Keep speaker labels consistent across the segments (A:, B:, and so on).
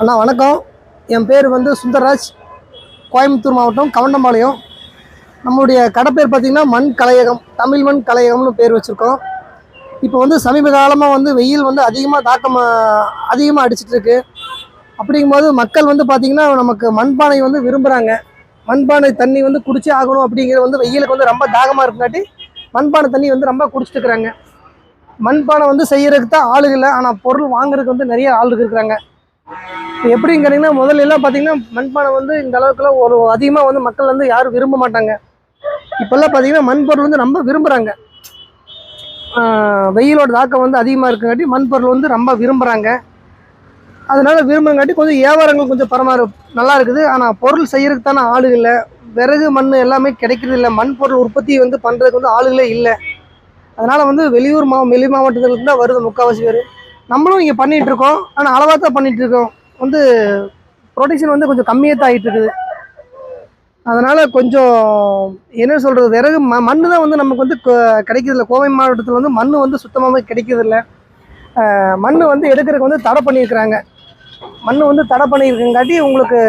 A: அண்ணா வணக்கம். என் பேர் வந்து சுந்தர்ராஜ், கோயம்புத்தூர் மாவட்டம் கவண்டம்பாளையம். நம்மளுடைய கடை பேர் பார்த்திங்கன்னா மண் கலையகம், தமிழ் மண் கலையகம்னு பேர் வச்சுருக்கோம். இப்போ வந்து சமீப காலமாக வந்து வெயில் வந்து அதிகமாக அடிச்சிட்டு இருக்கு. அப்படிங்கும்போது மக்கள் வந்து பார்த்திங்கன்னா நமக்கு மண்பானை வந்து விரும்புகிறாங்க. மண்பானை தண்ணி வந்து குடிச்சே ஆகணும் அப்படிங்கிறது வந்து வெயிலுக்கு வந்து ரொம்ப தாகமாக இருக்குங்காட்டி மண்பானை தண்ணி வந்து ரொம்ப குடிச்சிட்டு இருக்கிறாங்க. மண்பானை வந்து செய்யறதுக்கு தான் ஆளுங்க இல்லை, ஆனால் பொருள் வாங்குறதுக்கு வந்து நிறைய ஆளுங்க இருக்கிறாங்க. எப்படின்னு கேட்டிங்கன்னா, முதல்ல எல்லாம் பார்த்தீங்கன்னா மண்பானை வந்து இந்த அளவுக்குலாம் ஒரு அதிகமாக வந்து மக்கள் வந்து யாரும் விரும்ப மாட்டாங்க. இப்போல்லாம் பார்த்தீங்கன்னா மண் பொருள் வந்து ரொம்ப விரும்புகிறாங்க. வெயிலோட தாக்கம் வந்து அதிகமாக இருக்குங்காட்டி மண் பொருள் வந்து ரொம்ப விரும்புகிறாங்க. அதனால விரும்புறங்காட்டி கொஞ்சம் வியாபாரங்கள் கொஞ்சம் நல்லா இருக்குது. ஆனால் பொருள் செய்யறதுக்கு தானே ஆளுங்க இல்லை. விறகு மண் எல்லாமே கிடைக்கிறது இல்லை. மண் பொருள் உற்பத்தி வந்து பண்ணுறதுக்கு வந்து ஆளுகளே இல்லை. அதனால் வந்து வெளி மாவட்டத்துக்கு தான் வருது முக்கால்வாசி பேர். நம்மளும் இங்கே பண்ணிகிட்டு இருக்கோம், ஆனால் அளவாக தான் பண்ணிகிட்டு இருக்கோம். வந்து ப்ரொடக்ஷன் வந்து கொஞ்சம் கம்மியாக தான் ஆகிட்டு இருக்குது. அதனால் கொஞ்சம் என்ன சொல்கிறது, விறகு மண் தான் வந்து நமக்கு வந்து கிடைக்கிறதில்ல. கோவை மாவட்டத்தில் வந்து மண் வந்து சுத்தமாகவே கிடைக்கிறதில்ல. மண் வந்து எடுக்கிறதுக்கு வந்து தடை பண்ணியிருக்கிறாங்க. மண் வந்து தடை பண்ணியிருக்கங்காட்டி உங்களுக்கு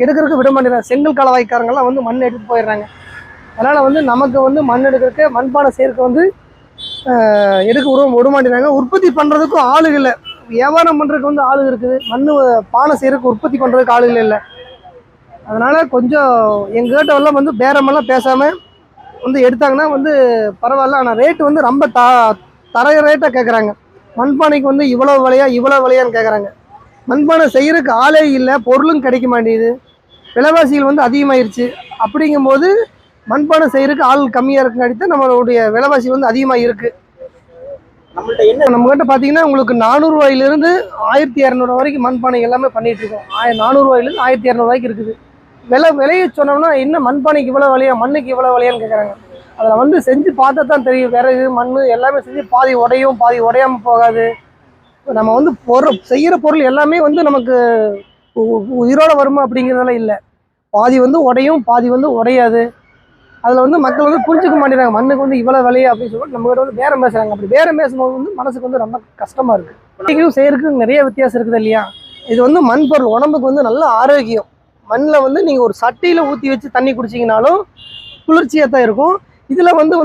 A: எடுக்கிறதுக்கு விட மாட்டேங்கிறாங்க. செங்கல் காலவாய்க்காரங்கெல்லாம் வந்து மண் எடுத்துகிட்டு போயிடுறாங்க. அதனால் வந்து நமக்கு வந்து மண் எடுக்கிறதுக்கு மண்பானை சேர்க்க வந்து எடுக்க விட மாட்டேங்கிறாங்க. உற்பத்தி பண்ணுறதுக்கும் ஆளுகள் இல்லை. வியாபாரம் பண்ணுறதுக்கு வந்து ஆளுகள் இருக்குது, மண் பானை செய்கிறதுக்கு உற்பத்தி பண்ணுறதுக்கு ஆளுகள் இல்லை. அதனால் கொஞ்சம் எங்ககிட்ட எல்லாம் வந்து பேரமெல்லாம் பேசாமல் வந்து எடுத்தாங்கன்னா வந்து பரவாயில்ல. ஆனால் ரேட்டு வந்து ரொம்ப தர ரேட்டாக கேட்குறாங்க. மண்பானைக்கு வந்து இவ்வளோ விலையான்னு கேட்குறாங்க. மண்பானை செய்கிறதுக்கு ஆளே இல்லை, பொருளும் கிடைக்க மாட்டேங்குது, விலைவாசிகள் வந்து அதிகமாகிருச்சு. அப்படிங்கும்போது மண்பானை செய்கிறதுக்கு ஆள் கம்மியாக இருக்குங்காட்டி தான் நம்மளுடைய விலைவாசி வந்து அதிகமாக இருக்குது. நம்மகிட்ட பார்த்தீங்கன்னா உங்களுக்கு 400 ரூபாயிலிருந்து 1200 வரைக்கும் மண்பானை எல்லாமே பண்ணிட்டு இருக்கோம். 400 ரூபாயிலிருந்து 1200 ரூபாய்க்கு இருக்குது. விலையை சொன்னோம்னா என்ன மண்பானைக்கு இவ்வளோ விலையா, மண்ணுக்கு இவ்வளோ விலையான்னு கேட்குறாங்க. அதில் வந்து செஞ்சு பார்த்தா தான் தெரியும். விறகு மண் எல்லாமே செஞ்சு பாதி உடையும் பாதி உடையாமல் போகாது. நம்ம வந்து செய்கிற பொருள் எல்லாமே வந்து நமக்கு உயிரோட வருமா அப்படிங்கிறதெல்லாம் இல்லை. பாதி வந்து உடையும் பாதி வந்து உடையாது. அதில் வந்து மக்கள் வந்து புரிஞ்சுக்க மாட்டேங்கிறாங்க. மண்ணுக்கு வந்து இவ்வளோ விலையா அப்படின்னு சொல்லிட்டு நம்மகிட்ட வந்து பேரம் பேசுகிறாங்க. அப்படி பேரம் பேசும்போது வந்து மனசுக்கு வந்து ரொம்ப கஷ்டமாக இருக்குது. செய்யறதுக்கு நிறைய வித்தியாசம் இருக்குது இல்லையா. இது வந்து மண் பொருள் உடம்புக்கு வந்து நல்ல ஆரோக்கியம். மண்ணில் வந்து நீங்கள் ஒரு சட்டியில் ஊற்றி வச்சு தண்ணி குடிச்சிங்கனாலும் குளிர்ச்சியாக தான் இருக்கும். இதில் வந்து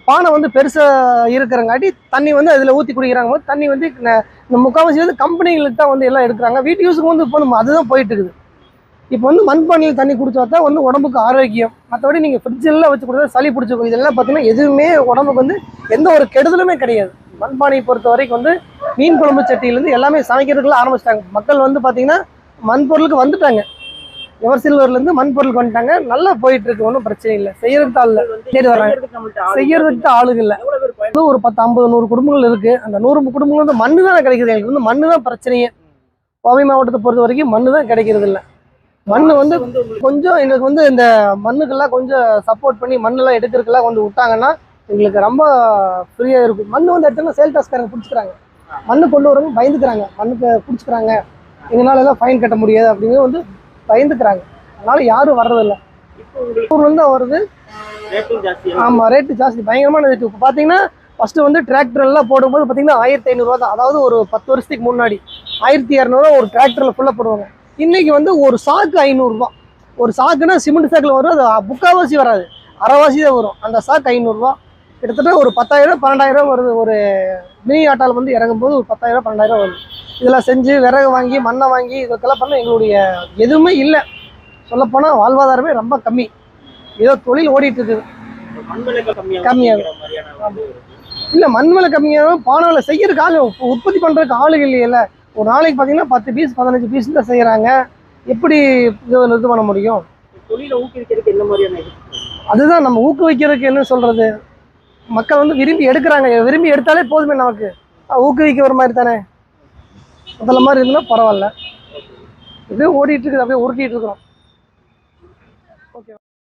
A: பானை வந்து பெருசாக இருக்கிறங்காட்டி தண்ணி வந்து அதில் ஊற்றி குடிக்கிறாங்க போது தண்ணி வந்து இந்த முக்கால்வாசி வந்து கம்பெனிகளுக்கு தான் வந்து எல்லாம் எடுக்கிறாங்க. வீட்டு யூஸுக்கு வந்து இப்போ அதுதான் போயிட்டு இருக்குது. இப்போ வந்து மண்பானையில் தண்ணி குடிச்சா தான் வந்து உடம்புக்கு ஆரோக்கியம். மற்றபடி நீங்கள் ஃப்ரிட்ஜெல்லாம் வச்சு கொடுத்தா சளி பிடிச்சிக்கும். இதெல்லாம் பார்த்தீங்கன்னா எதுவுமே உடம்புக்கு வந்து எந்த ஒரு கெடுதலுமே கிடையாது. மண்பானையை பொறுத்த வரைக்கும் வந்து மீன் குழம்பு சட்டியிலேருந்து எல்லாமே சமைக்கிறதுக்குலாம் ஆரம்பிச்சிட்டாங்க. மக்கள் வந்து பார்த்தீங்கன்னா மண் பொருளுக்கு வந்துட்டாங்க. எவர் சில்வர்லேருந்து மண் பொருளுக்கு வந்துட்டாங்க. நல்லா போயிட்டு இருக்கு, ஒன்றும் பிரச்சனை இல்லை. செய்யறதுக்கு ஆள் தேடி வர்றாங்க, செய்யறதுக்கு ஆளுங்க இல்லை. ஒரு 10, 50, 100 குடும்பங்கள் இருக்குது. அந்த 100 குடும்பங்கள் வந்து மண்ணு தான் கிடைக்குது. எங்களுக்கு வந்து மண்ணு தான் பிரச்சனையே. கோவை மாவட்டத்தை பொறுத்த வரைக்கும் மண்ணு தான் கிடைக்கிறது இல்லை. மண் வந்து கொஞ்சம் எங்களுக்கு வந்து இந்த மண்ணுக்கெல்லாம் கொஞ்சம் சப்போர்ட் பண்ணி மண்ணெல்லாம் எடுக்கிறதுக்கெல்லாம் கொஞ்சம் விட்டாங்கன்னா எங்களுக்கு ரொம்ப ஃப்ரீயாக இருக்கும். மண் வந்து எடுத்தோம்னா சேல் டாஸ்காரங்க பிடிச்சிக்கிறாங்க. மண்ணு கொண்டு வரவங்க பயந்துக்கிறாங்க. மண்ணுக்கு பிடிச்சிக்கிறாங்க, எங்களால் எல்லாம் ஃபைன் கட்ட முடியாது அப்படிங்கிறது வந்து பயந்துக்கிறாங்க. அதனால யாரும் வர்றதில்லை. இப்போ வந்து வருது. ஆமாம், ரேட்டு ஜாஸ்தி, பயங்கரமான ரேட்டு. இப்போ பார்த்தீங்கன்னா ஃபஸ்ட்டு வந்து டிராக்டர் எல்லாம் போடும்போது பார்த்தீங்கன்னா 1500 ரூபா தான். அதாவது ஒரு 10 வருஷத்துக்கு முன்னாடி 1200 ஒரு டிராக்டரில் ஃபுல்லாக போடுவாங்க. இன்றைக்கி வந்து ஒரு சாக்கு 500 ரூபா. ஒரு சாக்குன்னா சிமெண்ட் சாக்கில் வரும், அது முக்கால்வாசி வராது, அரைவாசி தான் வரும். அந்த சாக்கு 500 ரூபா. கிட்டத்தட்ட ஒரு 10,000 12,000 வருது. ஒரு மினி ஆட்டால் வந்து இறங்கும்போது ஒரு 10,000 12,000 வருது. இதெல்லாம் செஞ்சு விறகு வாங்கி மண்ணை வாங்கி இதுக்கெல்லாம் பண்ண எங்களுடைய எதுவுமே இல்லை. சொல்லப்போனால் வாழ்வாதாரமே ரொம்ப கம்மி. ஏதோ தொழில் ஓடிட்டு இருக்குது. கம்மியாக இல்லை, மண் விலை கம்மியாகவும் பானை விலை செய்யறதுக்கு ஆள், உற்பத்தி பண்ணுறதுக்கு ஆளுகள் இல்லையில. ஒரு நாளைக்கு பார்த்தீங்கன்னா 10 பீஸ் 15 பீஸ் தான் செய்கிறாங்க. எப்படி இது பண்ண முடியும்? தொழிலை ஊக்குவிக்கிறதுக்கு என்ன மாதிரியான அதுதான் நம்ம ஊக்குவிக்கிறதுக்கு என்ன சொல்கிறது, மக்கள் வந்து விரும்பி எடுக்கிறாங்க. விரும்பி எடுத்தாலே போதுமே, நமக்கு ஊக்குவிக்க ஒரு மாதிரி தானே. முதல்ல மாதிரி இருந்தால் பரவாயில்ல. இது ஓடிட்டு இருக்குது, அப்படியே உருட்டிகிட்டு இருக்கிறோம்.